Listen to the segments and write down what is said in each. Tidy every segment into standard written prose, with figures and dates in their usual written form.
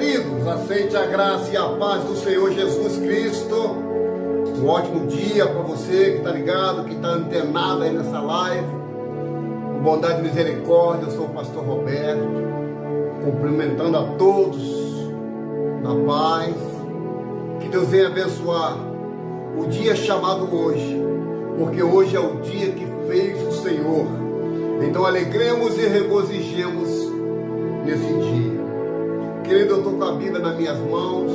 Queridos, aceite a graça e a paz do Senhor Jesus Cristo. Um ótimo dia para você que está ligado, que está antenado aí nessa live. Com bondade e misericórdia, eu sou o pastor Roberto, cumprimentando a todos na paz. Que Deus venha abençoar o dia chamado hoje, porque hoje é o dia que fez o Senhor. Então alegremos e regozijemos nesse dia. Querido, eu estou com a Bíblia nas minhas mãos,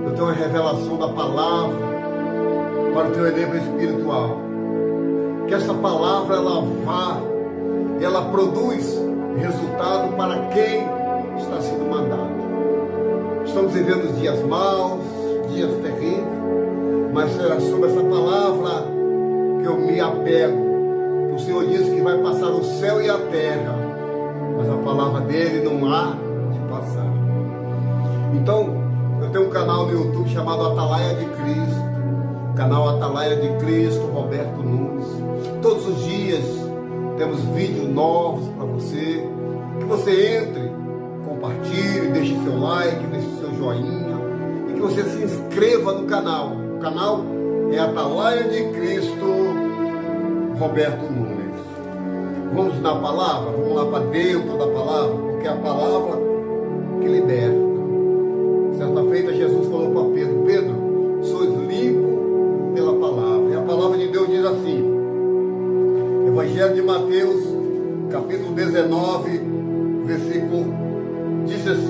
eu tenho uma revelação da palavra para o teu enlevo espiritual. Que essa palavra ela vá, ela produz resultado para quem está sendo mandado. Estamos vivendo dias maus, dias terríveis, mas será sobre essa palavra que eu me apego. O Senhor disse que vai passar o céu e a terra, mas a palavra dele não há de passar. Então, eu tenho um canal no YouTube chamado Atalaia de Cristo, canal Atalaia de Cristo, Roberto Nunes. Todos os dias temos vídeos novos para você, que você entre, compartilhe, deixe seu like, deixe seu joinha, e que você se inscreva no canal. O canal é Atalaia de Cristo, Roberto Nunes. Vamos na palavra, vamos lá para dentro da palavra, porque é a palavra que liberta. Certa feita Jesus falou para Pedro: Pedro, sois limpo pela palavra. E a palavra de Deus diz assim, Evangelho de Mateus, capítulo 19, versículo 16.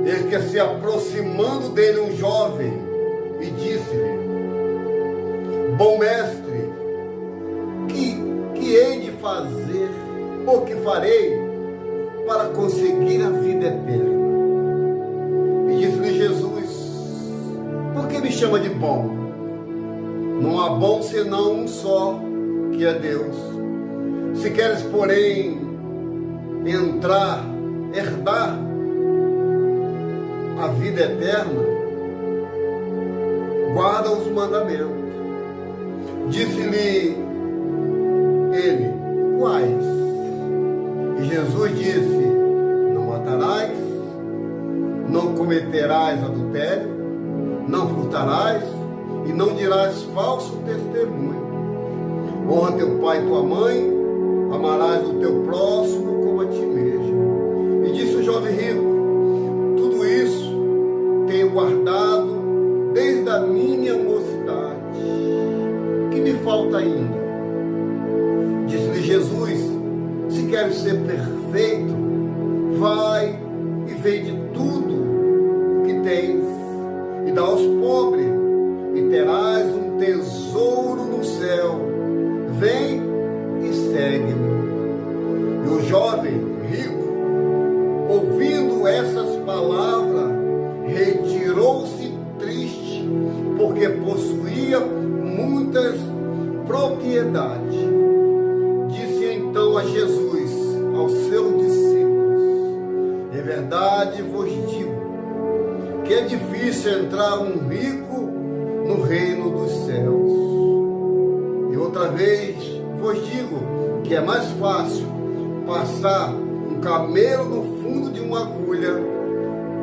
Ele que se aproximando dele um jovem e disse-lhe: Bom mestre, que hei de fazer, ou que farei para conseguir a vida eterna? E disse-lhe Jesus: Por que me chama de bom? Não há bom senão um só, que é Deus. Se queres, porém, herdar a vida eterna, guarda os mandamentos. Disse-lhe ele: Quais? E Jesus disse: Não matarás, não cometerás adultério, não furtarás e não dirás falso testemunho. Honra teu pai e tua mãe, amarás o teu próximo como a ti mesmo. E disse o jovem rico: Tudo isso tenho guardado desde a minha mocidade. Que me falta ainda? Disse-lhe Jesus: Se queres ser perfeito, vai e vende tudo o que tens e dá aos pobres, e terás um tesouro no céu. Vem e segue-me. E o jovem rico, ouvindo essas palavras, retirou-se triste, porque possuía muitas propriedades. Disse então a Jesus, aos seus discípulos: Em verdade vos digo que é difícil entrar um rico no reino dos céus. E outra vez vos digo que é mais fácil passar um camelo no fundo de uma agulha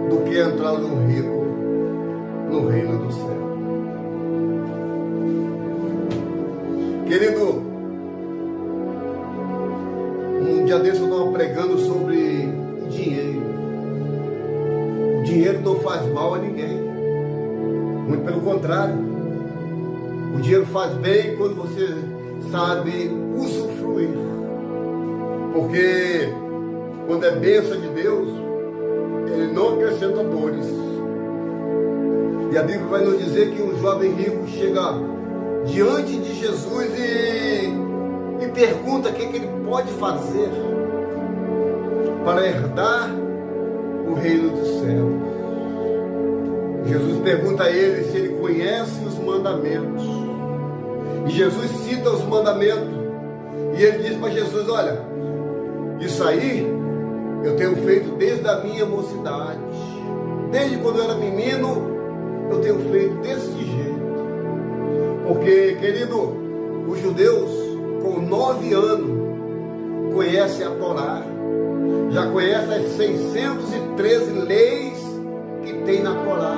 do que entrar um rico no reino do céu. Querido, um dia desse eu estava pregando sobre o dinheiro. O dinheiro não faz mal a ninguém, muito pelo contrário. O dinheiro faz bem quando você sabe usufruir, porque quando é bênção de Deus, Ele não acrescenta dores. E a Bíblia vai nos dizer que um jovem rico chega diante de Jesus e pergunta o que ele pode fazer para herdar o reino dos céus. Jesus pergunta a ele se ele conhece os mandamentos. E Jesus cita os mandamentos. E ele diz para Jesus: Olha, isso aí eu tenho feito desde a minha mocidade. Desde quando eu era menino, eu tenho feito desse jeito. Porque, querido, os judeus com 9 anos conhecem a Torá. já conhece as 613 leis que tem na Torá.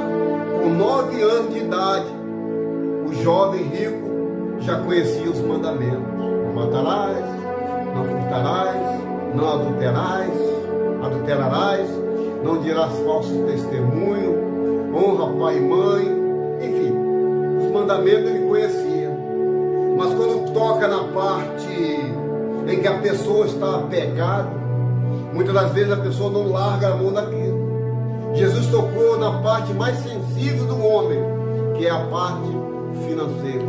Com 9 anos de idade, o jovem rico já conhecia os mandamentos. Não matarás, não furtarás, não adulterarás, não dirás falso testemunho, honra pai e mãe, enfim, os mandamentos ele conhecia. Mas quando toca na parte em que a pessoa está apegada, muitas das vezes a pessoa não larga a mão daquilo. Jesus tocou na parte mais sensível do homem, que é a parte financeira.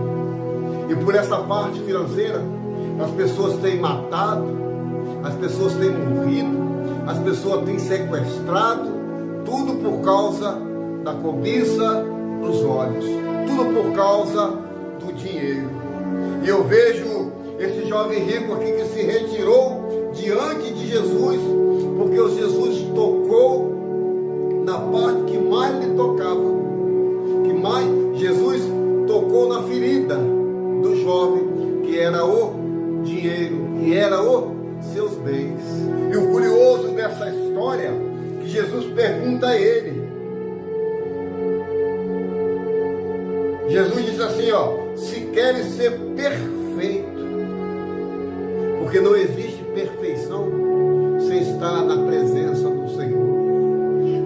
E por essa parte financeira, as pessoas têm matado, as pessoas têm morrido, as pessoas têm sequestrado, tudo por causa da cobiça dos olhos, tudo por causa do dinheiro. E eu vejo esse jovem rico aqui que se retirou diante de Jesus, porque o Jesus tocou na parte que mais lhe tocava, que mais Jesus tocou na ferida do jovem, que era o dinheiro, que era os seus bens. E o curioso dessa história, que Jesus pergunta a ele, Jesus diz assim, se queres ser perfeito, porque não existe perfeição sem estar na presença do Senhor.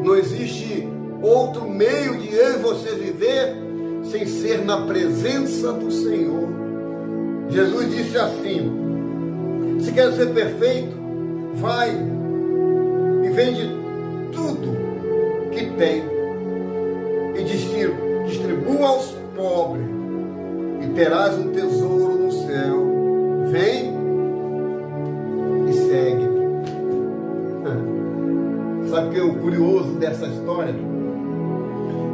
Não existe outro meio de eu e você viver sem ser na presença do Senhor. Jesus disse assim, se quer ser perfeito, vai e vende tudo que tem e distribua aos pobres e terás um tesouro no céu. Vem e segue. Sabe o que é o curioso dessa história?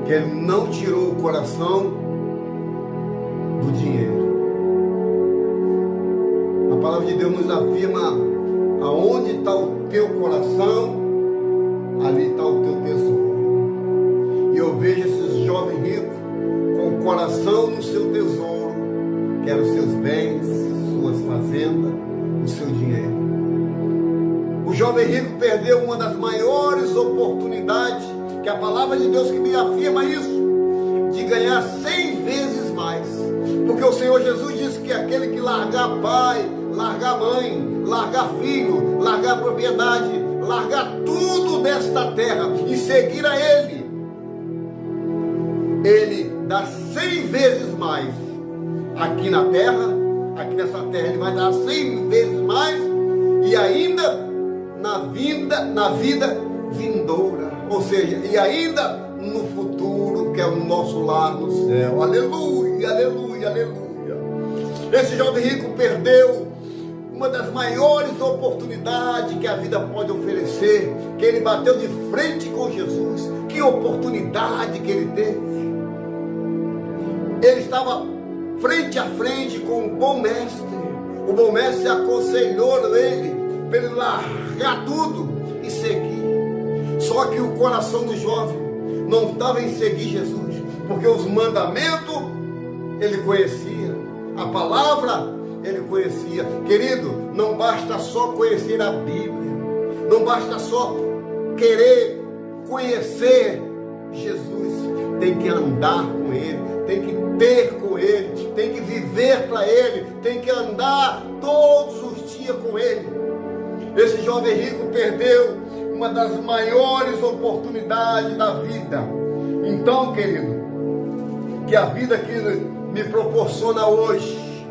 Que ele não tirou o coração do dinheiro. A palavra de Deus nos afirma: aonde está o teu coração, ali está o teu tesouro. E eu vejo esses jovens ricos com o coração no seu tesouro, que eram os seus bens, suas fazendas, o seu dinheiro. O jovem rico perdeu uma das maiores oportunidades, que a palavra de Deus que me afirma isso, de ganhar 100 vezes mais. Porque o Senhor Jesus disse que aquele que largar pai, largar mãe, largar filho, largar propriedade, largar tudo desta terra e seguir a Ele, Ele dá 100 vezes mais aqui na terra, aqui nessa terra Ele vai dar 100 vezes mais, e ainda na vida vindoura, ou seja, e ainda no futuro, que é o nosso lar no céu. Aleluia, aleluia, aleluia. Esse jovem rico perdeu uma das maiores oportunidades que a vida pode oferecer, que ele bateu de frente com Jesus. Que oportunidade que ele teve! Ele estava frente a frente com o bom mestre. O bom mestre aconselhou ele para ele largar tudo e seguir. Só que o coração do jovem não estava em seguir Jesus, porque os mandamentos ele conhecia, a palavra ele conhecia. Querido, não basta só conhecer a Bíblia, não basta só querer conhecer Jesus, tem que andar com Ele, tem que ter com Ele, tem que viver para Ele, tem que andar todos os dias com Ele. Esse jovem rico perdeu uma das maiores oportunidades da vida. Então, querido, que a vida que me proporciona hoje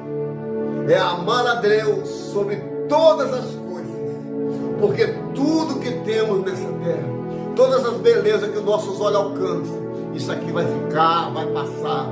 é amar a Deus sobre todas as coisas, porque tudo que temos nessa terra, todas as belezas que os nossos olhos alcançam, isso aqui vai ficar, vai passar,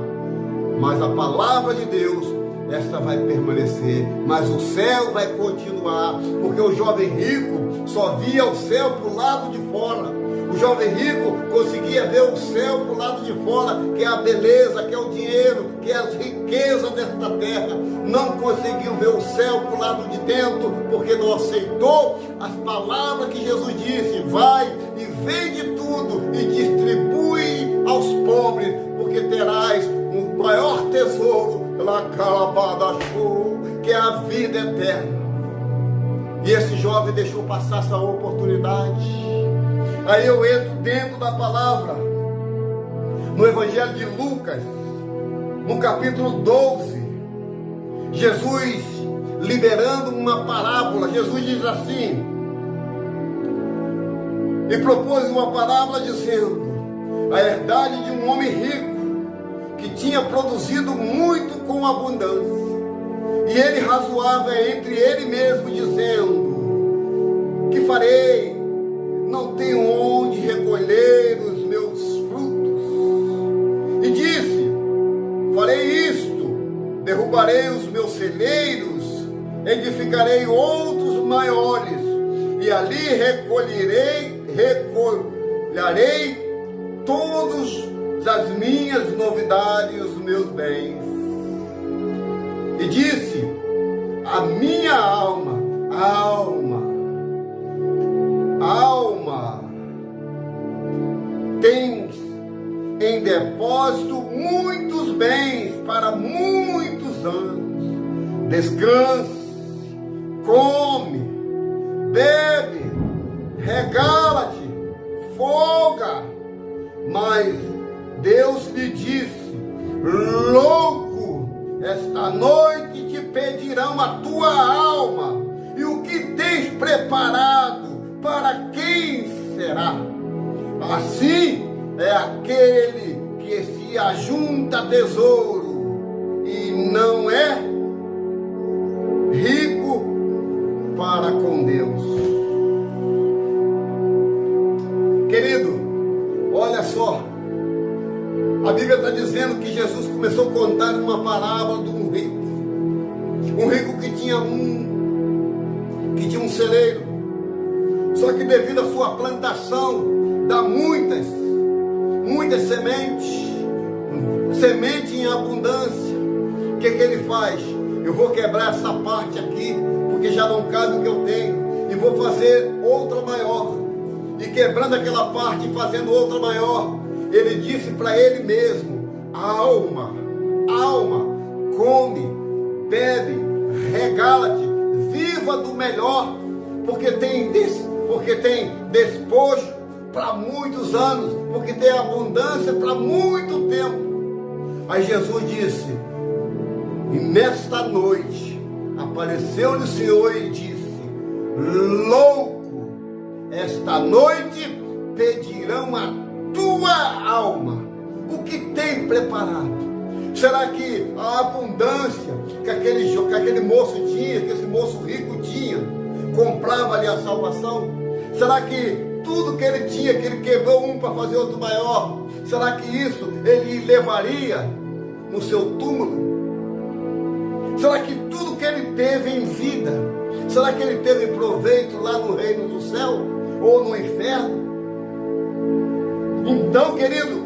mas a palavra de Deus, esta vai permanecer, mas o céu vai continuar, porque o jovem rico só via o céu para o lado de fora. O jovem rico conseguia ver o céu para o lado de fora, que é a beleza, que é o dinheiro, que é as riquezas desta terra. Não conseguiu ver o céu para o lado de dentro, porque não aceitou as palavras que Jesus disse: vai e vende tudo e distribui aos pobres, porque terás um maior tesouro, que é a vida eterna. E esse jovem deixou passar essa oportunidade. Aí eu entro dentro da palavra, no Evangelho de Lucas, no capítulo 12, Jesus liberando uma parábola. Jesus diz assim, e propôs uma parábola dizendo, a herdade de um homem rico, que tinha produzido muito com abundância. E ele razoava entre ele mesmo, dizendo, que farei? Não tenho onde recolher os meus frutos. E disse, farei isto, derrubarei os meus celeiros, edificarei outros maiores, e ali recolherei todas as minhas novidades e os meus bens. E disse, a minha alma, tens em depósito muitos bens para muitos anos. Descanse, come, bebe, regala-te, folga. Mas Deus lhe disse, louco, esta noite te pedirão a tua alma, e o que tens preparado, para quem será? Assim é aquele que se ajunta tesouro e não é rico para com Deus. Querido, olha só, a Bíblia está dizendo que Jesus começou a contar uma parábola de um rico que tinha um celeiro, só que devido à sua plantação, dá muitas semente em abundância. O que ele faz? Eu vou quebrar essa parte aqui, porque já não cabe o que eu tenho, e vou fazer outra maior. E quebrando aquela parte e fazendo outra maior, ele disse para ele mesmo, alma, come, bebe, regala-te, viva do melhor, porque tem despojo para muitos anos, porque tem abundância para muito tempo. Aí Jesus disse, e nesta noite apareceu-lhe o Senhor e disse, louco, esta noite pedirão a tua alma. O que tem preparado? Será que a abundância que aquele moço tinha, que esse moço rico tinha, comprava-lhe a salvação? Será que tudo que ele tinha, que ele quebrou um para fazer outro maior, será que isso ele levaria no seu túmulo? Será que tudo que ele teve em vida, será que ele teve proveito lá no reino do céu ou no inferno? Então, querido,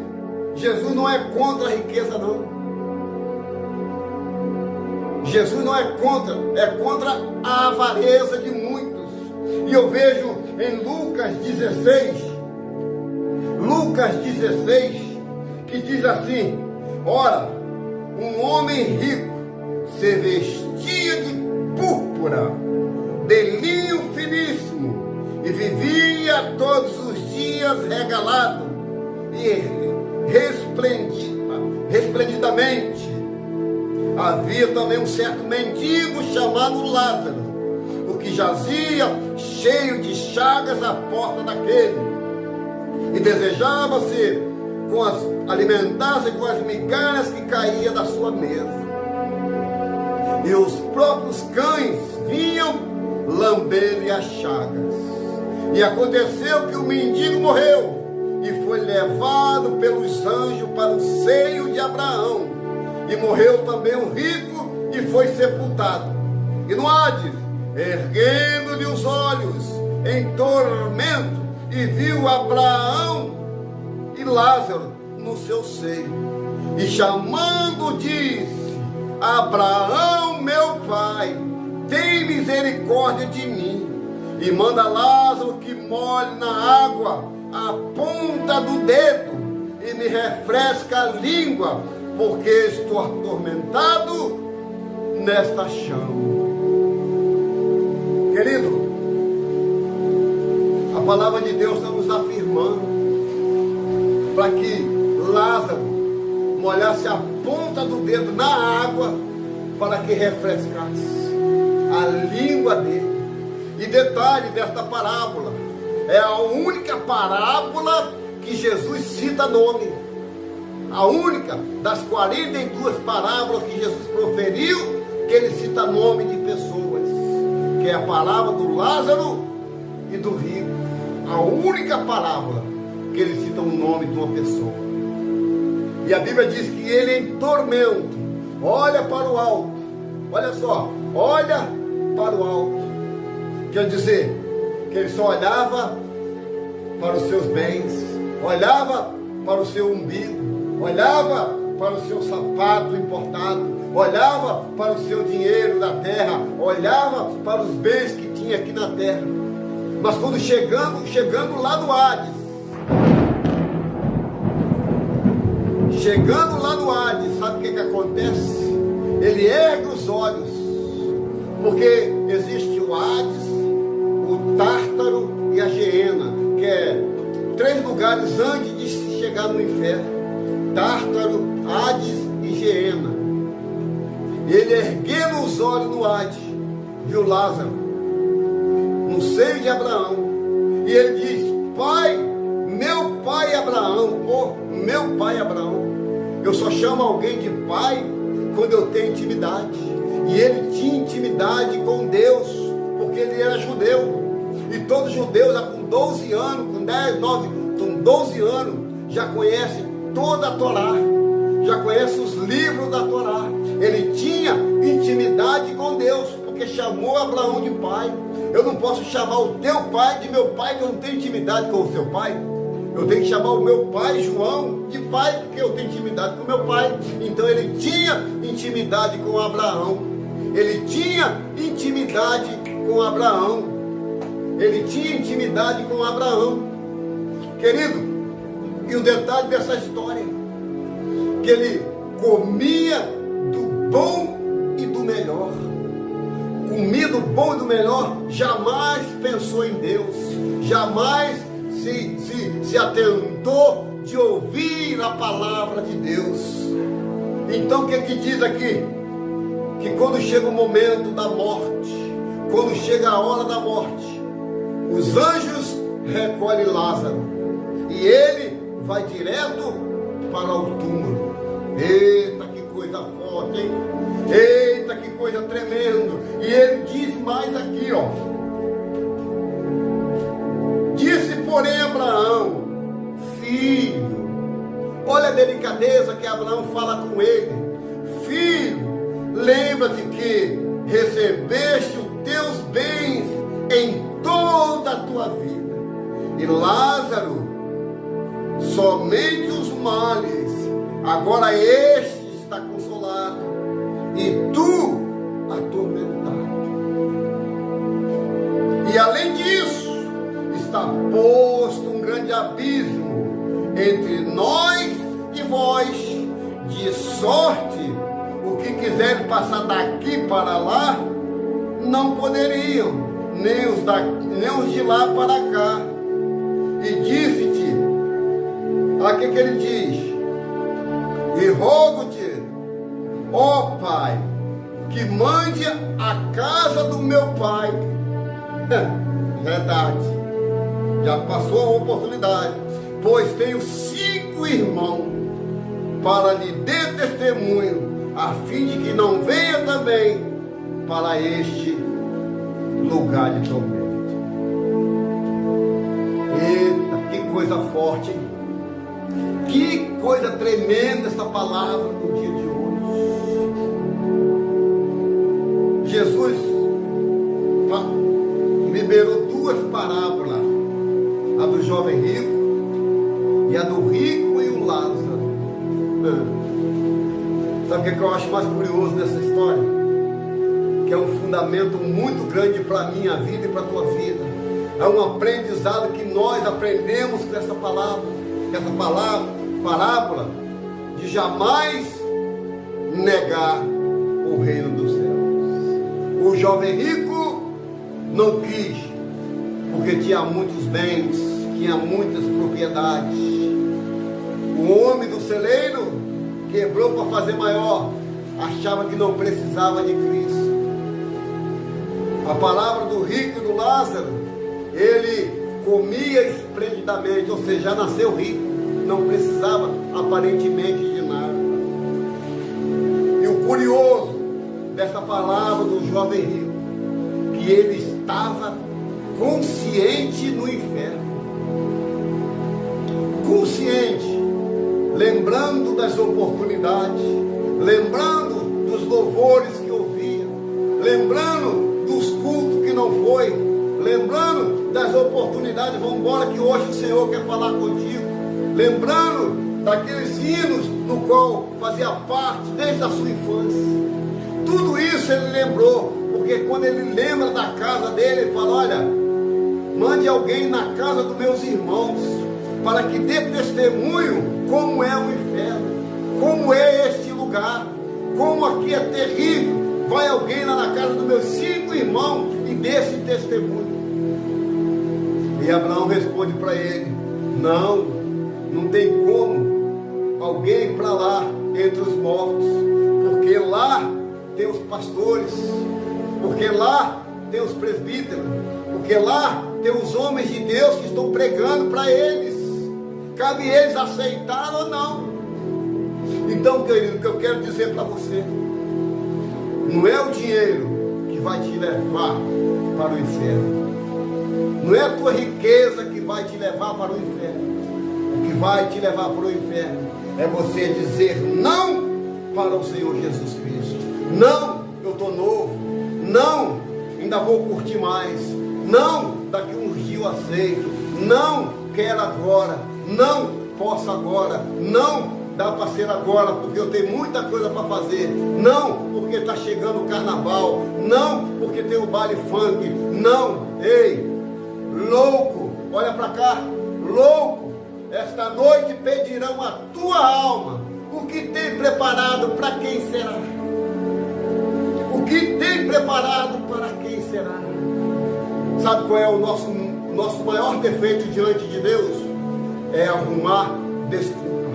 Jesus não é contra a riqueza, não. Jesus não é contra a avareza de muitos. E eu vejo em Lucas 16, que diz assim, ora, um homem rico se vestia de púrpura, de linho finíssimo, e vivia todos os dias regalado e resplendidamente. Havia também um certo mendigo chamado Lázaro, o que jazia cheio de chagas à porta daquele, e desejava-se alimentar-se com as migalhas que caíam da sua mesa. E os próprios cães vinham lamber-lhe as chagas. E aconteceu que o mendigo morreu e foi levado pelos anjos para o seio de Abraão. E morreu também o rico e foi sepultado. E no Hades, erguendo-lhe os olhos em tormento, e viu Abraão e Lázaro no seu seio. E chamando, disse, Abraão, meu pai, tem misericórdia de mim, e manda Lázaro que molhe na água a ponta do dedo e me refresca a língua, porque estou atormentado nesta chama. Querido, palavra de Deus está nos afirmando para que Lázaro molhasse a ponta do dedo na água para que refrescasse a língua dele. E detalhe desta parábola, é a única parábola que Jesus cita nome. A única das 42 parábolas que Jesus proferiu que ele cita nome de pessoas, que é a parábola do Lázaro e do rico. A única parábola que ele cita o nome de uma pessoa. E a Bíblia diz que ele em tormento olha para o alto. Olha só, olha para o alto. Quer dizer, que ele só olhava para os seus bens, olhava para o seu umbigo, olhava para o seu sapato importado, olhava para o seu dinheiro da terra, olhava para os bens que tinha aqui na terra. Mas quando chegando lá no Hades, sabe o que acontece? Ele ergue os olhos, porque existe o Hades, o Tártaro e a Geena, que é 3 lugares antes de se chegar no inferno: Tártaro, Hades e Geena. Ele erguendo os olhos no Hades, viu Lázaro no seio de Abraão, e ele diz: Pai, meu pai Abraão, meu pai Abraão. Eu só chamo alguém de pai quando eu tenho intimidade. E ele tinha intimidade com Deus, porque ele era judeu. E todo judeu já com 12 anos, com 10, 9, com 12 anos, já conhece toda a Torá, já conhece os livros da Torá. Ele tinha intimidade com Deus, porque chamou Abraão de pai. Eu não posso chamar o teu pai de meu pai, que eu não tenho intimidade com o seu pai. Eu tenho que chamar o meu pai, João, de pai, porque eu tenho intimidade com o meu pai. Então ele tinha intimidade com Abraão. Ele tinha intimidade com Abraão. Ele tinha intimidade com Abraão. Querido, e o detalhe dessa história, que ele comia do bom e do melhor. Comia do bom e do melhor, jamais pensou em Deus, jamais se atentou de ouvir a palavra de Deus. Então o que diz aqui? Que quando chega o momento da morte, quando chega a hora da morte, os anjos recolhem Lázaro e ele vai direto para o túmulo. Eita, que coisa forte, hein? Eita, que coisa tremenda. E ele diz mais aqui, ó: disse, porém, Abraão: filho. Olha a delicadeza que Abraão fala com ele: filho, lembra-te que recebeste os teus bens em toda a tua vida, e Lázaro somente os males. Agora este está consolado e tu atormentado. E além disso, está posto um grande abismo entre nós e vós, de sorte o que quiserem passar daqui para lá não poderiam, nem os de lá para cá. E disse-te, aqui que ele diz: e rogo-te, ó Pai, que mande a casa do meu pai. Verdade, já passou a oportunidade, pois tenho 5 irmãos, para lhe dar testemunho, a fim de que não venha também para este lugar de tormento. Eita, que coisa forte, hein? Que coisa tremenda essa palavra no dia de hoje. Jesus liberou 2 parábolas, a do jovem rico e a do rico e o Lázaro. Sabe o que eu acho mais curioso nessa história? Que é um fundamento muito grande para a minha vida e para a tua vida. É um aprendizado que nós aprendemos com essa palavra. Parábola de jamais negar o reino dos céus. O jovem rico não quis porque tinha muitos bens, tinha muitas propriedades. O homem do celeiro quebrou para fazer maior, achava que não precisava de Cristo. A palavra do rico e do Lázaro, ele comia esplendidamente, ou seja, já nasceu rico, não precisava aparentemente de nada. E o curioso dessa palavra do jovem rico, que ele estava consciente no inferno, consciente, lembrando das oportunidades, lembrando dos louvores que ouvia, lembrando dos cultos que não foi, lembrando das oportunidades. Vamos embora que hoje o Senhor quer falar contigo, lembrando daqueles hinos no qual fazia parte desde a sua infância. Tudo isso ele lembrou, porque quando ele lembra da casa dele, ele fala: olha, mande alguém na casa dos meus irmãos, para que dê testemunho como é o inferno, como é este lugar, como aqui é terrível. Vai alguém lá na casa dos meus 5 irmãos e dê esse testemunho. E Abraão responde para ele: não tem como alguém ir para lá entre os mortos, porque lá tem os pastores, porque lá tem os presbíteros, porque lá tem os homens de Deus que estão pregando para eles. Cabe eles aceitar ou não. Então, querido, o que eu quero dizer para você, não é o dinheiro que vai te levar para o inferno, não é a tua riqueza que vai te levar para o inferno. O que vai te levar para o inferno é você dizer não para o Senhor Jesus Cristo. Não, eu estou novo. Não, ainda vou curtir mais. Não, daqui uns dias eu aceito. Não, quero agora. Não, posso agora. Não, dá para ser agora, porque eu tenho muita coisa para fazer. Não, porque está chegando o carnaval. Não, porque tem o baile funk. Não, ei, louco, olha para cá, louco, esta noite pedirão a tua alma. O que tem preparado para quem será? O que tem preparado para quem será? Sabe qual é o nosso maior defeito diante de Deus? É arrumar desculpa.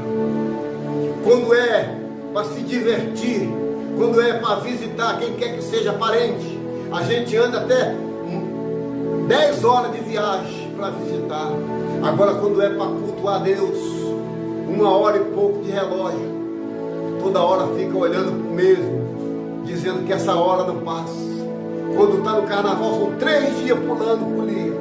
Quando é para se divertir, quando é para visitar quem quer que seja parente, a gente anda até 10 horas de viagem para visitar. Agora, quando é para cultuar a Deus, 1 hora e pouco de relógio, toda hora fica olhando para o mesmo, dizendo que essa hora não passa. Quando está no carnaval, são 3 dias pulando folia,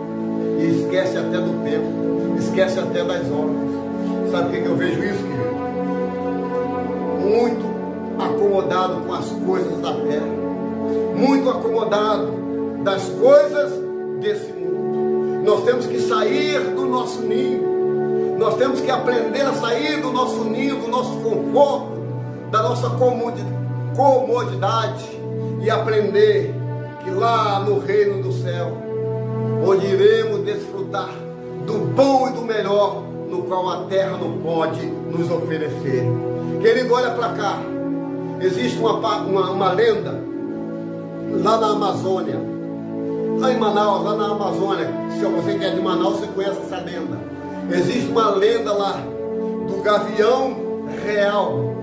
e esquece até do tempo, esquece até das horas. Sabe o que eu vejo isso, querido? Muito acomodado com as coisas da terra, muito acomodado das coisas desse mundo. Nós temos que sair do nosso ninho, nós temos que aprender a sair do nosso ninho, do nosso conforto, da nossa comodidade, e aprender que lá no reino do céu, onde iremos desfrutar do bom e do melhor, no qual a terra não pode nos oferecer. Querido, olha para cá. Existe uma lenda lá na Amazônia, lá em Manaus, lá na Amazônia. Se você que é de Manaus, você conhece essa lenda. Existe uma lenda lá do gavião real.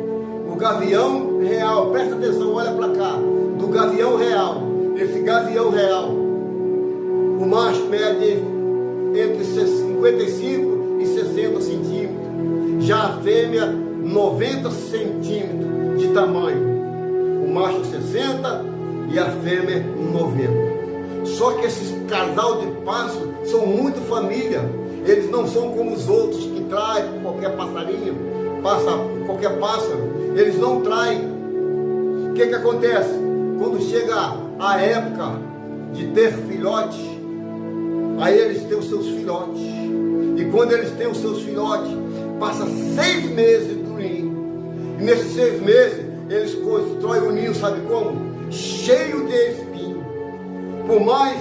O gavião real, presta atenção, olha para cá. Do gavião real. Esse gavião real, o macho mede entre 55 e 60 centímetros. Já a fêmea, 90 centímetros de tamanho. O macho 60 e a fêmea 90. Só que esses casal de pássaros são muito família. Eles não são como os outros que traem qualquer passarinho, qualquer pássaro. Eles não traem. O que acontece? Quando chega a época de ter filhote, aí eles têm os seus filhotes. E quando eles têm os seus filhotes, passa 6 meses do ninho. E nesses 6 meses, eles constroem o ninho, sabe como? Cheio de espinho. Por mais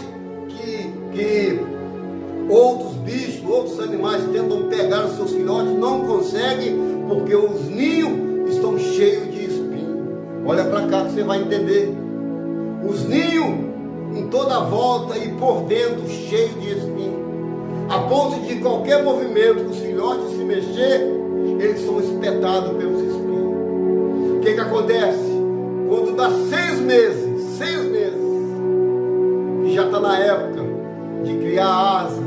que outros bichos, outros animais tentam pegar os seus filhotes, não conseguem, porque os ninhos estão cheios de espinho. Olha para cá que você vai entender. Os ninhos em toda a volta e por dentro cheio de espinho, a ponto de qualquer movimento que os filhotes se mexer, eles são espetados pelos espinhos. O que acontece? Quando dá 6 meses, que já está na época de criar asa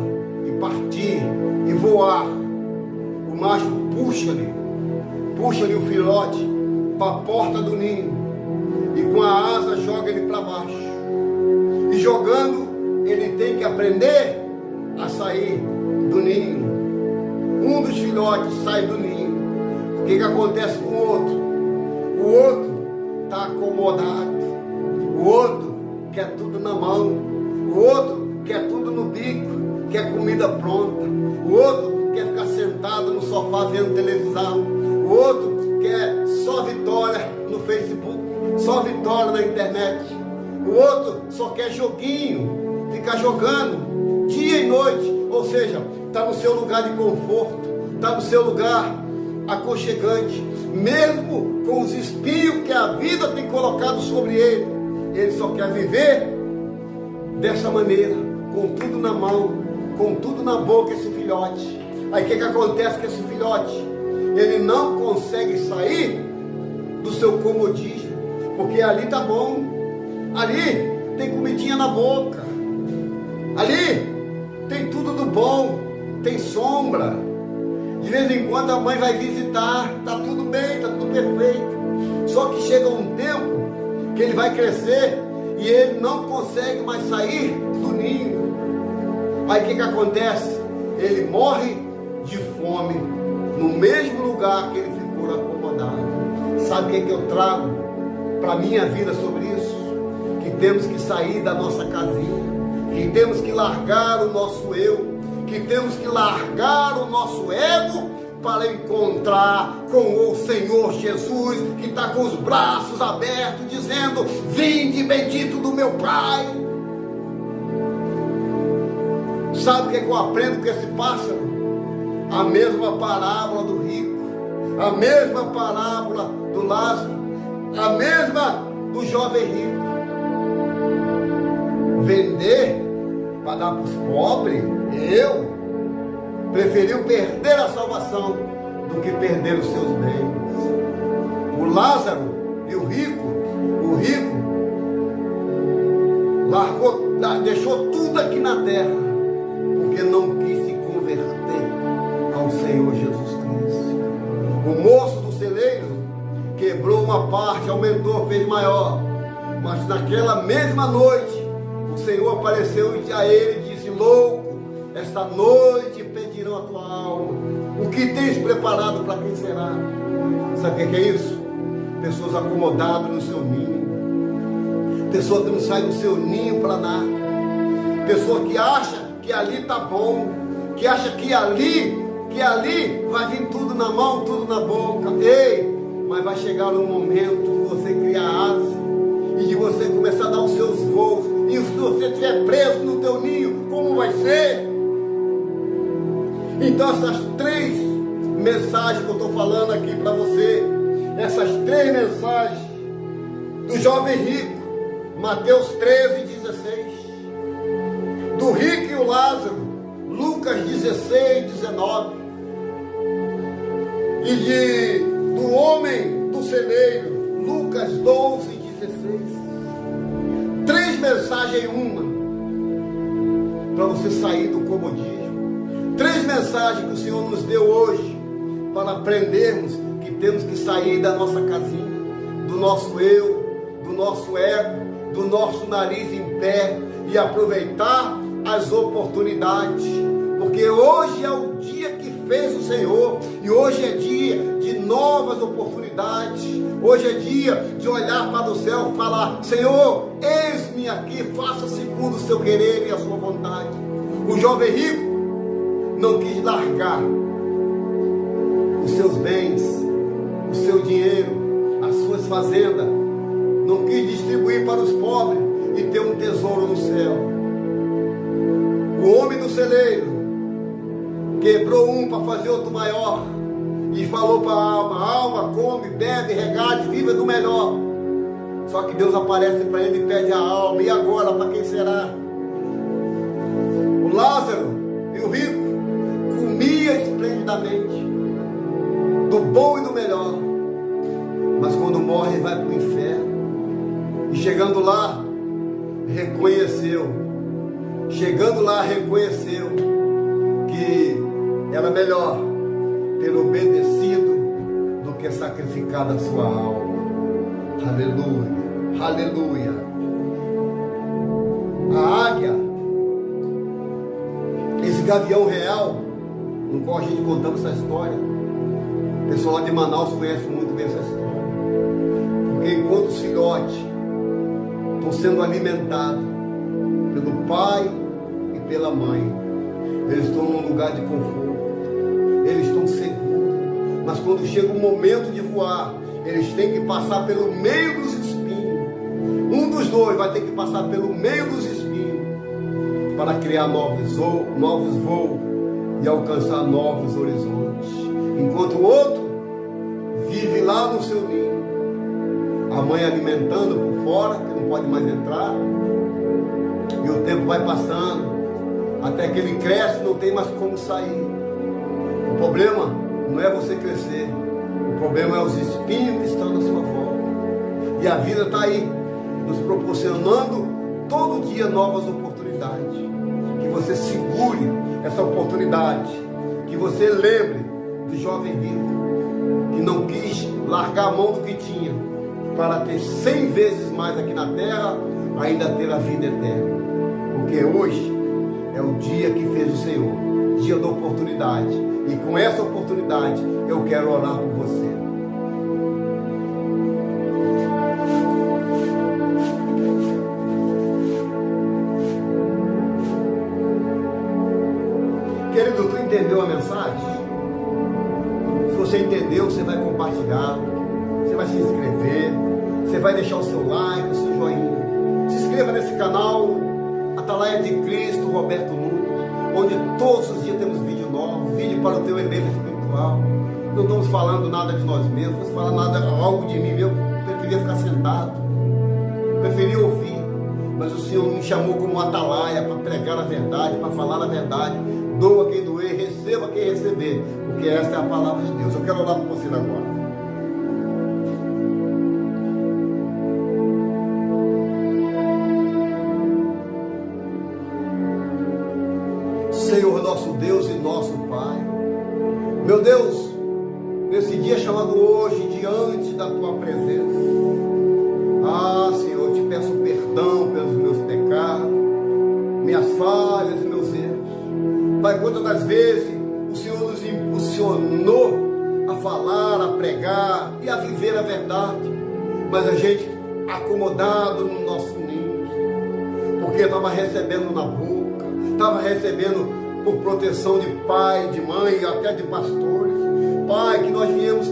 e partir e voar, o macho puxa-lhe o filhote para a porta do ninho e com a asa joga ele para baixo. E jogando, ele tem que aprender a sair do ninho. Um dos filhotes sai do ninho. O que acontece com o outro? O outro está acomodado. O outro quer tudo na mão. O outro quer tudo no bico. Quer comida pronta. O outro quer ficar sentado no sofá vendo televisão. O outro quer só vitória no Facebook. Só vitória na internet. O outro só quer joguinho. Ficar jogando dia e noite. Ou seja, está no seu lugar de conforto. Está no seu lugar aconchegante. Mesmo com os espinhos que a vida tem colocado sobre ele, ele só quer viver dessa maneira, com tudo na mão, com tudo na boca, esse filhote. Aí o que acontece com esse filhote? Ele não consegue sair do seu comodismo, porque ali tá bom, ali tem comidinha na boca, ali tem tudo do bom, tem sombra. De vez em quando a mãe vai visitar, tá tudo bem, tá tudo perfeito. Só que chega um tempo que ele vai crescer e ele não consegue mais sair do ninho. Aí o que acontece? Ele morre de fome no mesmo lugar que ele ficou acomodado. Sabe o que eu trago para a minha vida sobre isso? Que temos que sair da nossa casinha, que temos que largar o nosso eu, que temos que largar o nosso ego para encontrar com o Senhor Jesus, que está com os braços abertos, dizendo: vinde bendito do meu Pai. Sabe o que eu aprendo com esse pássaro? A mesma parábola do rico, a mesma parábola do Lázaro, a mesma do jovem rico. Vender para dar para os pobres, eu preferiu perder a salvação do que perder os seus bens. O Lázaro e o rico largou, deixou tudo aqui na terra, porque não quis se converter ao Senhor Jesus Cristo. O moço do celeiro quebrou uma parte, aumentou, fez maior, mas naquela mesma noite o Senhor apareceu a ele e disse: louco, esta noite pedirão a tua alma. O que tens preparado para quem será? Sabe o que é isso? Pessoas acomodadas no seu ninho. Pessoa que não sai do seu ninho para nada. Pessoa que acha que ali está bom. Que acha que ali vai vir tudo na mão, tudo na boca. Ei, mas vai chegar um momento que você cria asa e de você começar a dar os seus voos. E se você estiver preso no teu ninho, como vai ser? Então essas 3 mensagens que eu estou falando aqui para você, essas 3 mensagens do jovem rico, Mateus 13:16, do rico e o Lázaro, Lucas 16:19, e do homem do celeiro, Lucas 12:16. 3 mensagens em uma, para você sair do comodismo. 3 mensagens que o Senhor nos deu hoje, para aprendermos que temos que sair da nossa casinha, do nosso eu, do nosso ego, do nosso nariz em pé, e aproveitar as oportunidades, porque hoje é o dia que fez o Senhor, e hoje é dia de novas oportunidades. Hoje é dia de olhar para o céu e falar: Senhor, eis-me aqui, faça segundo o seu querer e a sua vontade. O jovem rico não quis largar os seus bens, o seu dinheiro, as suas fazendas, não quis distribuir para os pobres e ter um tesouro no céu. O homem do celeiro quebrou um para fazer outro maior e falou para a alma: come, bebe, regate, viva do melhor. Só que Deus aparece para ele e pede a alma: e agora, para quem será? devidamente, do bom e do melhor, mas quando morre vai para o inferno. E chegando lá, reconheceu que era melhor ter obedecido do que sacrificado a sua alma. Aleluia, aleluia. A águia, esse gavião real, no qual a gente contamos essa história, o pessoal lá de Manaus conhece muito bem essa história, porque enquanto os filhotes estão sendo alimentados pelo pai e pela mãe, eles estão num lugar de conforto, eles estão seguros, mas quando chega o momento de voar, eles têm que passar pelo meio dos espinhos. Um dos dois vai ter que passar pelo meio dos espinhos para criar novos voos e alcançar novos horizontes, enquanto o outro vive lá no seu ninho, a mãe alimentando por fora, que não pode mais entrar, e o tempo vai passando até que ele cresce, não tem mais como sair. O problema não é você crescer, o problema é os espinhos que estão na sua volta. E a vida está aí, nos proporcionando todo dia novas oportunidades. Que você segure essa oportunidade, que você lembre do jovem rico, que não quis largar a mão do que tinha, para ter 100 vezes mais aqui na terra, ainda ter a vida eterna. Porque hoje é o dia que fez o Senhor, dia da oportunidade. E com essa oportunidade eu quero orar por você. Querido, tu entendeu a mensagem? Se você entendeu, você vai compartilhar, você vai se inscrever, você vai deixar o seu like, o seu joinha. Se inscreva nesse canal, Atalaia de Cristo, Roberto Nunes, onde todos os dias temos vídeo novo, vídeo para o teu evento espiritual. Não estamos falando nada de nós mesmos, não estamos falando algo de mim mesmo. Preferia ficar sentado, preferia ouvir, mas o Senhor me chamou como Atalaia para pregar a verdade, para falar a verdade. Doa quem doer, receba quem receber, porque esta é a palavra de Deus. Eu quero orar por você agora. Senhor, nosso Deus e nosso Pai, meu Deus, nesse dia chamado hoje, diante da Tua presença, Senhor, eu te peço perdão pelos meus pecados, minhas falhas e meus erros. Pai, quantas das vezes o Senhor nos impulsionou a falar, a pregar e a viver a verdade, mas a gente acomodado no nosso ninho, porque estava recebendo na boca, estava recebendo por proteção de pai, de mãe, até de pastores. Pai, que nós viemos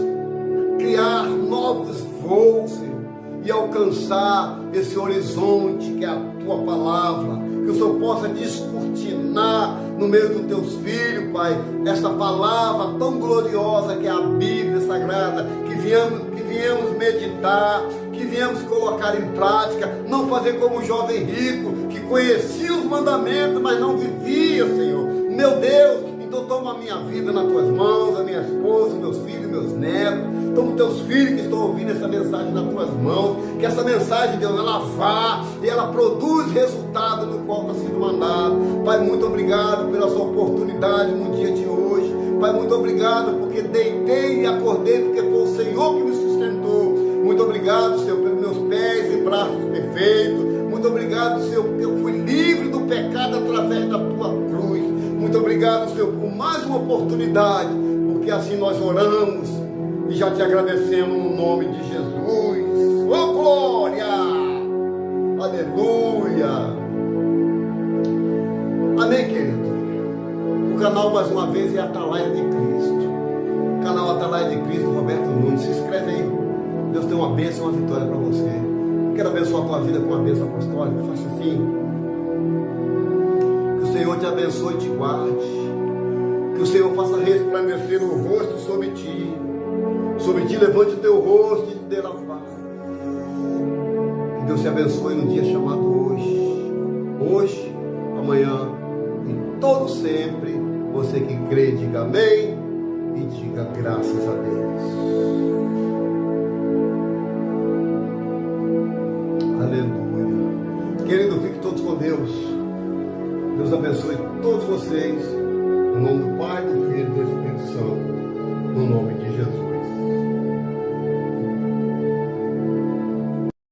criar novos voos, Senhor, e alcançar esse horizonte que é a Tua palavra, que o Senhor possa descortinar no meio dos Teus filhos, Pai, essa palavra tão gloriosa que é a Bíblia Sagrada, que viemos meditar, que viemos colocar em prática, não fazer como o jovem rico, que conhecia os mandamentos, mas não vivia, Senhor. Meu Deus, então toma a minha vida nas Tuas mãos, a minha esposa, meus filhos, meus netos, toma os Teus filhos que estão ouvindo essa mensagem nas Tuas mãos, que essa mensagem, Deus, ela vá e ela produz resultado no qual está sendo mandado. Pai, muito obrigado pela sua oportunidade no dia de hoje. Pai, muito obrigado porque deitei e acordei, porque foi o Senhor que me sustentou. Muito obrigado, Senhor, pelos meus pés e braços perfeitos. Muito obrigado, Senhor, porque eu fui livre do pecado através da Tua cruz. Muito obrigado, Senhor, por mais uma oportunidade, porque assim nós oramos e já te agradecemos no nome de Jesus. Oh, glória! Aleluia! Amém, querido? O canal, mais uma vez, é Atalaia de Cristo. O canal Atalaia de Cristo, Roberto Nunes. Se inscreve aí. Deus tem uma bênção, uma vitória para você. Quero abençoar a tua vida com uma bênção apostólica. Faça assim. Que o Senhor te abençoe e te guarde. Que o Senhor faça resplandecer o rosto sobre ti. Sobre ti levante o teu rosto e te dê a paz. Que Deus te abençoe no dia chamado hoje. Hoje, amanhã e todo sempre. Você que crê, diga amém Diga graças a Deus. Aleluia. Querido, fiquem todos com Deus. Deus abençoe todos vocês. Em nome do Pai, do Filho e do Espírito Santo. No nome de